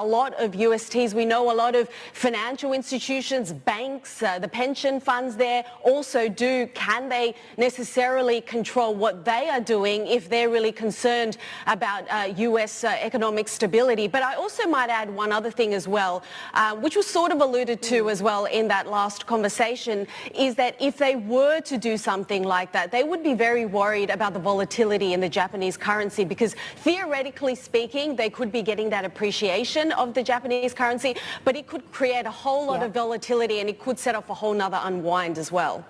A lot of USTs, we know a lot of financial institutions, banks, the pension funds there also do. Can they necessarily control what they are doing if they're really concerned about US economic stability? But I also might add one other thing as well, which was sort of alluded to as well in that last conversation, is that if they were to do something like that, they would be very worried about the volatility in the Japanese currency, because theoretically speaking, they could be getting that appreciation of the Japanese currency, but it could create a whole lot of volatility, and it could set off a whole nother unwind as well.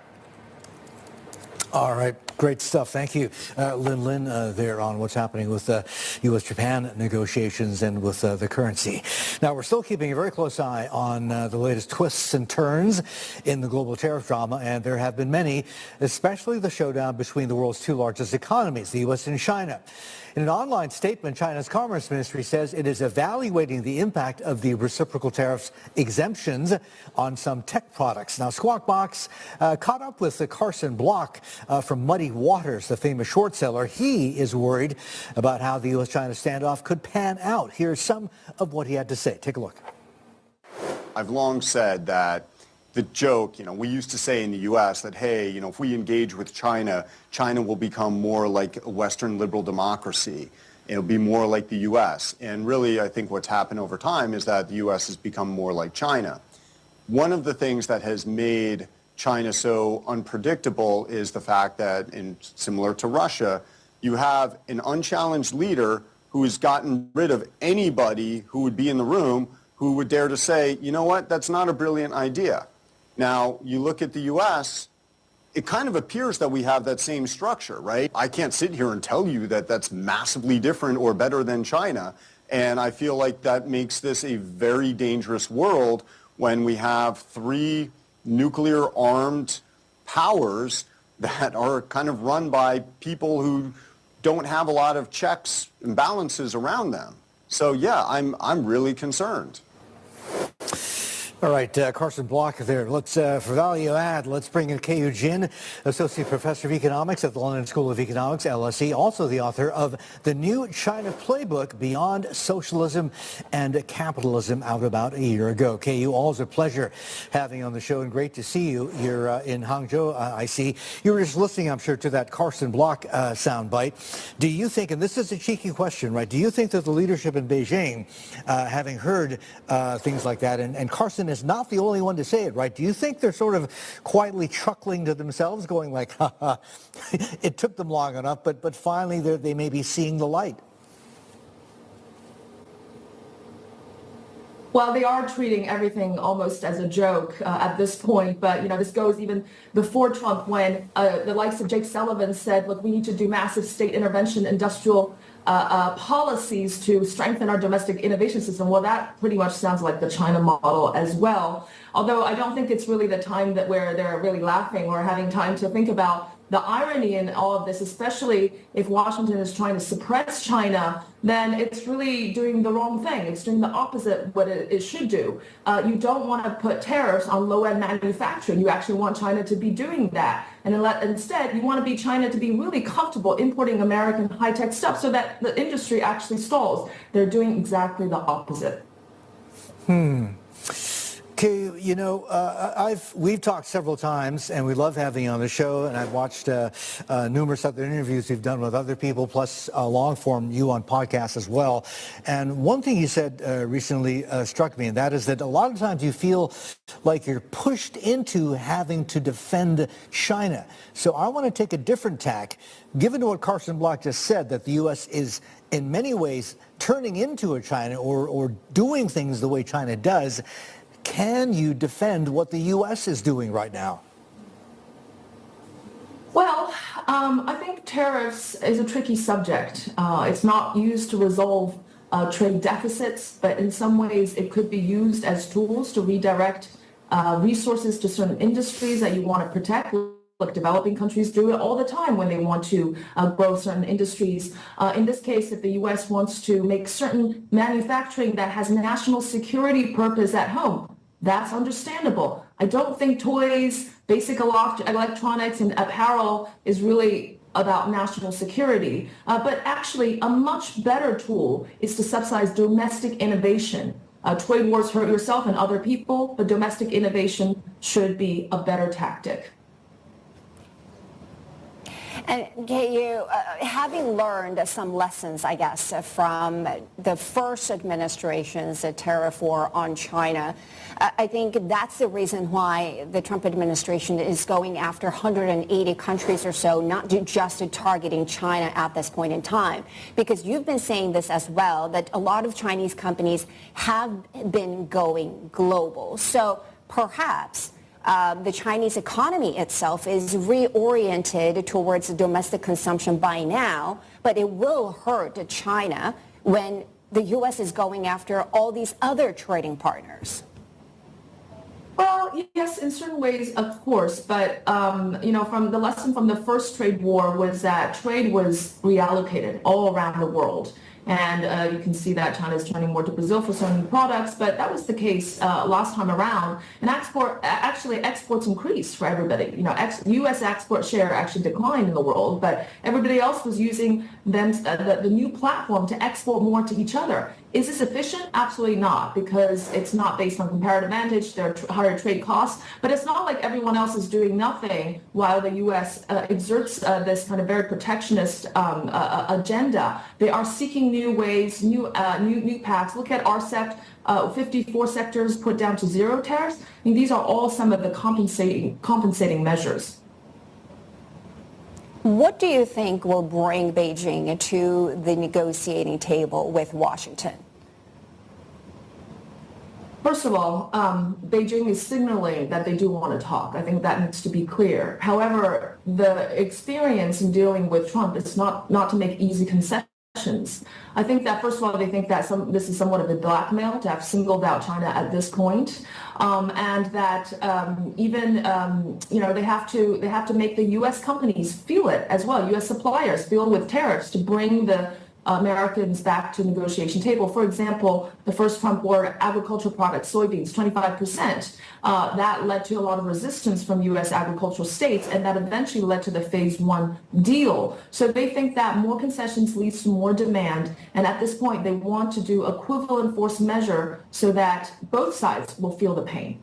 All right, great stuff. Thank you, Lin there on what's happening with U.S.-Japan negotiations and with the currency. Now, we're still keeping a very close eye on the latest twists and turns in the global tariff drama, and there have been many, especially the showdown between the world's two largest economies, the U.S. and China. In an online statement, China's Commerce Ministry says it is evaluating the impact of the reciprocal tariffs exemptions on some tech products. Now, Squawk Box caught up with Carson Block from Muddy Waters, the famous short seller. He is worried about how the U.S.-China standoff could pan out. Here's some of what he had to say. Take a look. I've long said that the joke, we used to say in the U.S. that, hey, if we engage with China, China will become more like a Western liberal democracy. It'll be more like the U.S. And really, I think what's happened over time is that the U.S. has become more like China. One of the things that has made China so unpredictable is the fact that, similar to Russia, you have an unchallenged leader who has gotten rid of anybody who would be in the room who would dare to say, you know what, that's not a brilliant idea. Now, you look at the U.S., it kind of appears that we have that same structure, right? I can't sit here and tell you that that's massively different or better than China. And I feel like that makes this a very dangerous world when we have three nuclear-armed powers that are kind of run by people who don't have a lot of checks and balances around them. So, yeah, I'm really concerned. All right, Carson Block there. Let's, for value add, let's bring in Keyu Jin, Associate Professor of Economics at the London School of Economics, LSE, also the author of the new China Playbook, Beyond Socialism and Capitalism, out about a year ago. Keyu, always a pleasure having you on the show, and great to see you. You're in Hangzhou, I see. You were just listening, I'm sure, to that Carson Block soundbite. Do you think, and this is a cheeky question, right, do you think that the leadership in Beijing, having heard things like that, and Carson is not the only one to say it, right? Do you think they're sort of quietly chuckling to themselves, going like, ha ha, it took them long enough, but finally they may be seeing the light? Well, they are treating everything almost as a joke at this point. But, this goes even before Trump, when the likes of Jake Sullivan said, look, we need to do massive state intervention, industrial policies to strengthen our domestic innovation system. Well, that pretty much sounds like the China model as well. Although I don't think it's really the time where they're really laughing or having time to think about the irony in all of this, especially if Washington is trying to suppress China, then it's really doing the wrong thing. It's doing the opposite what it should do. You don't want to put tariffs on low-end manufacturing. You actually want China to be doing that. And instead, you want China to be really comfortable importing American high-tech stuff so that the industry actually stalls. They're doing exactly the opposite. Okay, we've talked several times, and we love having you on the show, and I've watched numerous other interviews you've done with other people, plus long-form you on podcasts as well. And one thing you said recently struck me, and that is that a lot of times you feel like you're pushed into having to defend China. So I want to take a different tack. Given what Carson Block just said, that the U.S. is in many ways turning into a China or doing things the way China does, can you defend what the U.S. is doing right now? Well, I think tariffs is a tricky subject. It's not used to resolve trade deficits, but in some ways it could be used as tools to redirect resources to certain industries that you want to protect. Look, developing countries do it all the time when they want to grow certain industries. In this case, if the U.S. wants to make certain manufacturing that has national security purpose at home, that's understandable. I don't think toys, basic electronics, and apparel is really about national security. But actually, a much better tool is to subsidize domestic innovation. Trade wars hurt yourself and other people, but domestic innovation should be a better tactic. And Keyu, having learned some lessons, I guess, from the first administration's tariff war on China, I think that's the reason why the Trump administration is going after 180 countries or so, not just targeting China at this point in time. Because you've been saying this as well, that a lot of Chinese companies have been going global. So perhaps the Chinese economy itself is reoriented towards domestic consumption by now, but it will hurt China when the U.S. is going after all these other trading partners. Well, yes, in certain ways, of course, but from the lesson from the first trade war was that trade was reallocated all around the world. And you can see that China is turning more to Brazil for certain products, but that was the case last time around. And exports increased for everybody. U.S. export share actually declined in the world, but everybody else was using the new platform to export more to each other. Is this efficient? Absolutely not, because it's not based on comparative advantage. There are higher trade costs, but it's not like everyone else is doing nothing while the U.S. exerts this kind of very protectionist agenda. They are seeking new ways, new paths. Look at RCEP, 54 sectors put down to zero tariffs. I mean, these are all some of the compensating measures. What do you think will bring Beijing to the negotiating table with Washington? First of all, Beijing is signaling that they do want to talk. I think that needs to be clear. However, the experience in dealing with Trump is not to make easy concessions. I think that, first of all, they think that this is somewhat of a blackmail to have singled out China at this point, and that they have to make the U.S. companies feel it as well. U.S. suppliers feel with tariffs to bring the Americans back to the negotiation table. For example, the first Trump war, agricultural products, soybeans, 25%. That led to a lot of resistance from U.S. agricultural states, and that eventually led to the phase one deal. So they think that more concessions leads to more demand, and at this point they want to do equivalent force measure so that both sides will feel the pain.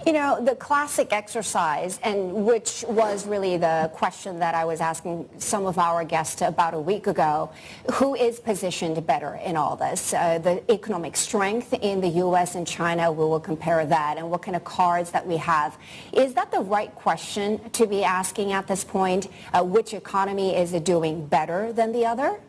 You know, the classic exercise, and which was really the question that I was asking some of our guests about a week ago, who is positioned better in all this? The economic strength in the U.S. and China, we will compare that, and what kind of cards that we have. Is that the right question to be asking at this point? Which economy is doing better than the other?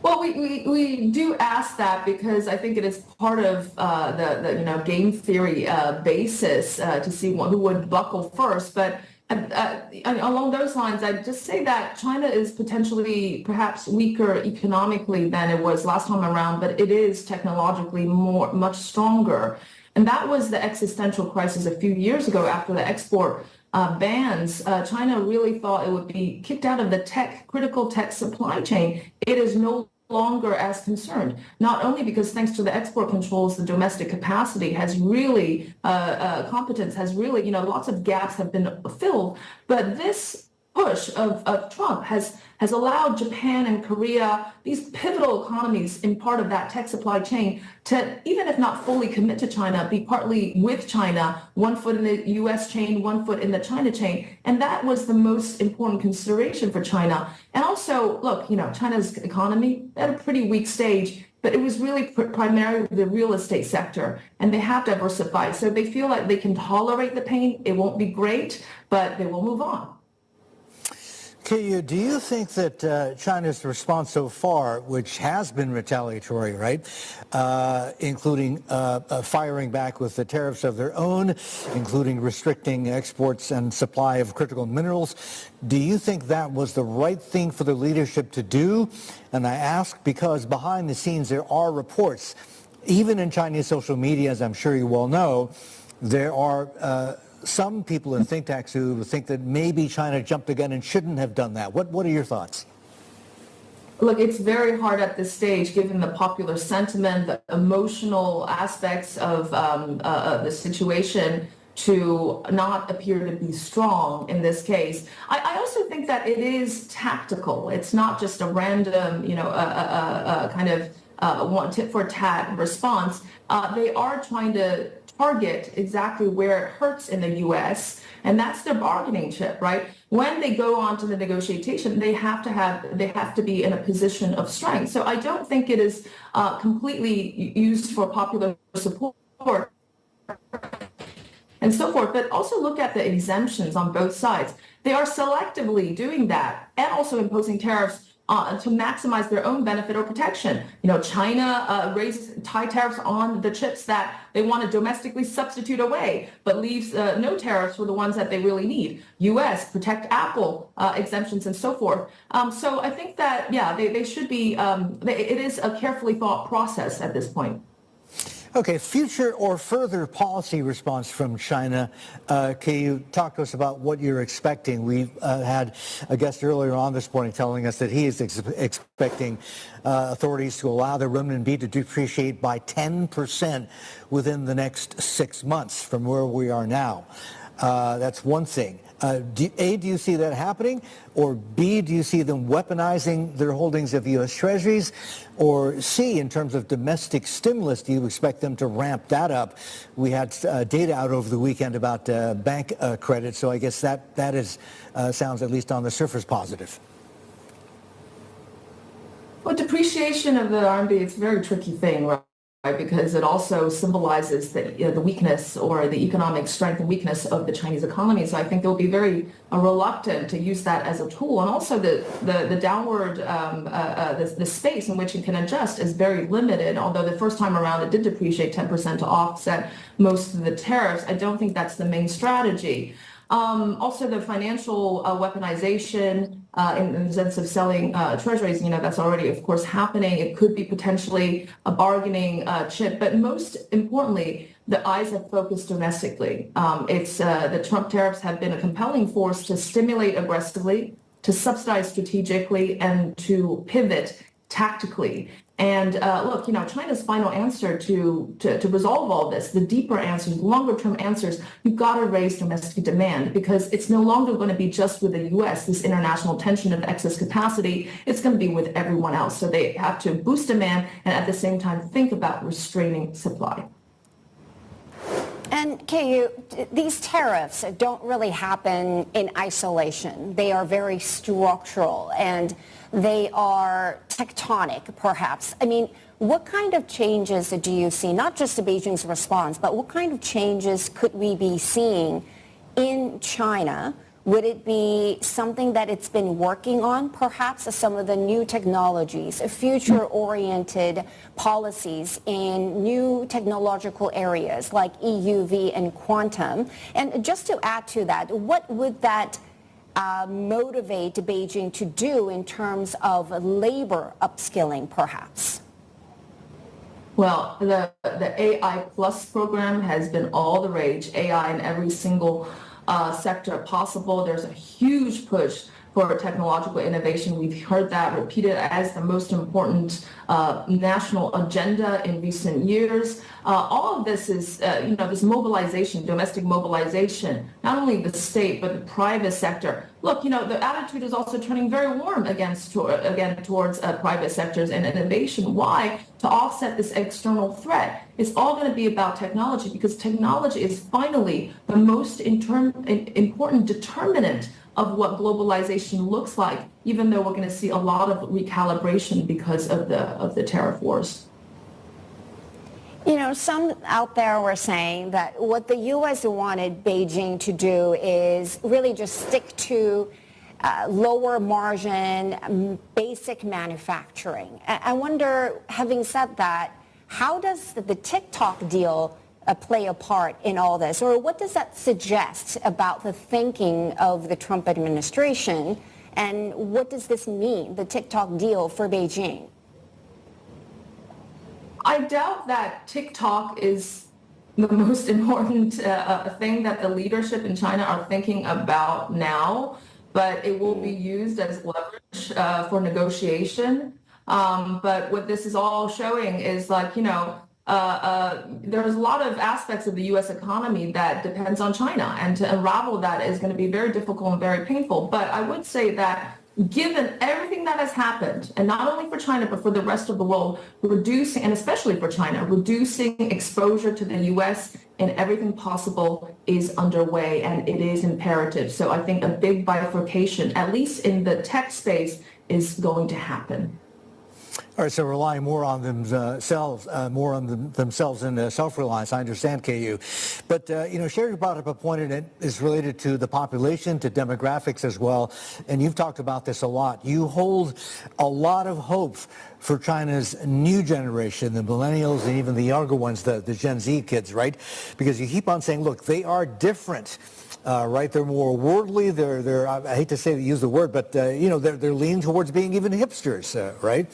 Well, we do ask that because I think it is part of the game theory basis to see who would buckle first. But along those lines, I'd just say that China is potentially perhaps weaker economically than it was last time around, but it is technologically much stronger. And that was the existential crisis a few years ago after the export bans. China really thought it would be kicked out of the critical tech supply chain. It is no longer as concerned, not only because thanks to the export controls, the domestic capacity has really, competence has really, lots of gaps have been filled, but this push of Trump has allowed Japan and Korea, these pivotal economies in part of that tech supply chain, to, even if not fully commit to China, be partly with China, one foot in the U.S. chain, one foot in the China chain. And that was the most important consideration for China. And also, look, China's economy at a pretty weak stage, but it was really primarily the real estate sector, and they have diversified. So they feel like they can tolerate the pain. It won't be great, but they will move on. Keyu, do you think that China's response so far, which has been retaliatory, right, including firing back with the tariffs of their own, including restricting exports and supply of critical minerals, do you think that was the right thing for the leadership to do? And I ask because behind the scenes there are reports, even in Chinese social media, as I'm sure you well know, there are some people in think tanks who think that maybe China jumped the gun and shouldn't have done that. What are your thoughts? Look, it's very hard at this stage, given the popular sentiment, the emotional aspects of the situation, to not appear to be strong in this case. I also think that it is tactical. It's not just a random, kind of one tit for tat response. They are trying to target exactly where it hurts in the U.S., and that's their bargaining chip, right? When they go on to the negotiation, they have to be in a position of strength. So I don't think it is completely used for popular support and so forth, but also look at the exemptions on both sides. They are selectively doing that and also imposing tariffs to maximize their own benefit or protection. China raises high tariffs on the chips that they want to domestically substitute away, but leaves no tariffs for the ones that they really need. U.S. protect Apple exemptions and so forth. So I think that, they should be, it is a carefully thought process at this point. Okay, future or further policy response from China. Can you talk to us about what you're expecting? We had a guest earlier on this morning telling us that he is expecting authorities to allow the renminbi to depreciate by 10% within the next 6 months from where we are now. That's one thing. Do you see that happening? Or B, do you see them weaponizing their holdings of U.S. Treasuries? Or C, in terms of domestic stimulus, do you expect them to ramp that up? We had data out over the weekend about bank credit, so I guess that is sounds, at least on the surface, positive. Well, depreciation of the RMB is a very tricky thing, right? Because it also symbolizes the weakness or the economic strength and weakness of the Chinese economy. So I think they'll be very reluctant to use that as a tool. And also the downward, the space in which it can adjust is very limited. Although the first time around it did depreciate 10% to offset most of the tariffs, I don't think that's the main strategy. Also, the financial weaponization in the sense of selling treasuries, that's already, of course, happening. It could be potentially a bargaining chip. But most importantly, the eyes have focused domestically. The Trump tariffs have been a compelling force to stimulate aggressively, to subsidize strategically, and to pivot tactically. And look, China's final answer to resolve all this, the deeper answers, longer term answers, you've got to raise domestic demand, because it's no longer going to be just with the U.S., this international tension of excess capacity. It's going to be with everyone else. So they have to boost demand and at the same time think about restraining supply. And Keyu, these tariffs don't really happen in isolation. They are very structural and they are tectonic, perhaps. I mean, what kind of changes do you see, not just to Beijing's response, but what kind of changes could we be seeing in China? Would it be something that it's been working on, perhaps some of the new technologies, future-oriented policies in new technological areas like EUV and quantum? And just to add to that, what would that motivate Beijing to do in terms of labor upskilling, perhaps? Well, the AI Plus program has been all the rage, AI in every single sector possible. There's a huge push for technological innovation. We've heard that repeated as the most important national agenda in recent years. All of this is, this mobilization, domestic mobilization, not only the state, but the private sector. Look, the attitude is also turning very warm towards private sectors and innovation. Why? To offset this external threat. It's all going to be about technology, because technology is finally the most important determinant of what globalization looks like, even though we're going to see a lot of recalibration because of the tariff wars. Some out there were saying that what the U.S. wanted Beijing to do is really just stick to lower margin, basic manufacturing. I wonder, having said that, how does the TikTok deal play a part in all this? Or what does that suggest about the thinking of the Trump administration? And what does this mean, the TikTok deal, for Beijing? I doubt that TikTok is the most important thing that the leadership in China are thinking about now, but it will be used as leverage for negotiation. But what this is all showing is there's a lot of aspects of the U.S. economy that depends on China, and to unravel that is going to be very difficult and very painful. But I would say that given everything that has happened, and not only for China, but for the rest of the world, reducing, and especially for China, reducing exposure to the U.S. in everything possible is underway, and it is imperative. So I think a big bifurcation, at least in the tech space, is going to happen. All right, so relying more on themselves, themselves and self-reliance. I understand, KU. But, Sherry brought up a point, and it is related to the population, to demographics as well. And you've talked about this a lot. You hold a lot of hope for China's new generation, the millennials and even the younger ones, the Gen Z kids, right? Because you keep on saying, look, they are different. Right, they're more worldly. They're I hate to use the word, but they're leaning towards being even hipsters, right?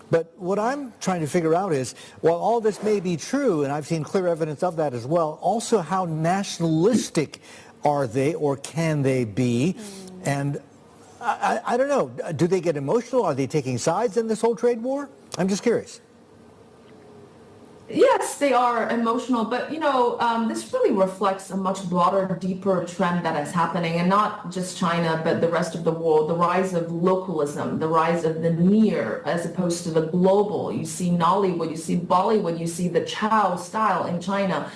But what I'm trying to figure out is, while all this may be true, and I've seen clear evidence of that as well, also how nationalistic are they, or can they be? And I don't know. Do they get emotional? Are they taking sides in this whole trade war? I'm just curious. Yes, they are emotional, but this really reflects a much broader, deeper trend that is happening, and not just China, but the rest of the world. The rise of localism, the rise of the near as opposed to the global. You see Nollywood, you see Bollywood, you see the Chow style in China.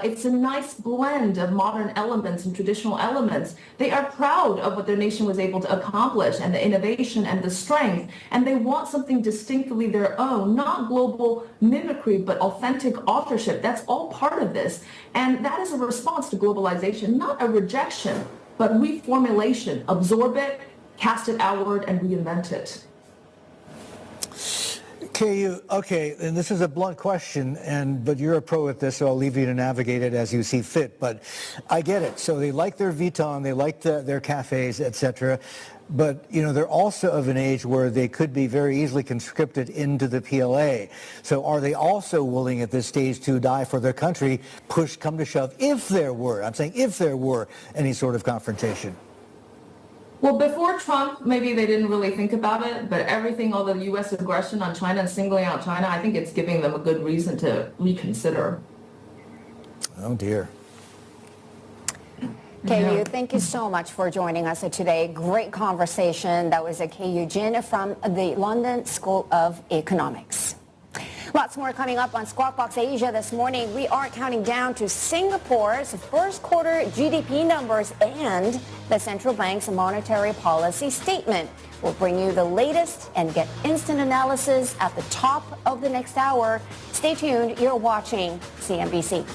It's a nice blend of modern elements and traditional elements. They are proud of what their nation was able to accomplish, and the innovation and the strength, and they want something distinctly their own, not global mimicry, but authentic authorship. That's all part of this. And that is a response to globalization, not a rejection, but reformulation. Absorb it, cast it outward, and reinvent it. Okay, and this is a blunt question, but you're a pro at this, so I'll leave you to navigate it as you see fit. But I get it. So they like their Vuitton, they like their cafes, etc. But they're also of an age where they could be very easily conscripted into the PLA. So are they also willing at this stage to die for their country, push come to shove, if there were any sort of confrontation? Well, before Trump, maybe they didn't really think about it, but all the U.S. aggression on China and singling out China, I think it's giving them a good reason to reconsider. Oh, dear. Keyu, thank you so much for joining us today. Great conversation. That was Keyu Jin from the London School of Economics. Lots more coming up on Squawk Box Asia this morning. We are counting down to Singapore's first quarter GDP numbers and the central bank's monetary policy statement. We'll bring you the latest and get instant analysis at the top of the next hour. Stay tuned. You're watching CNBC.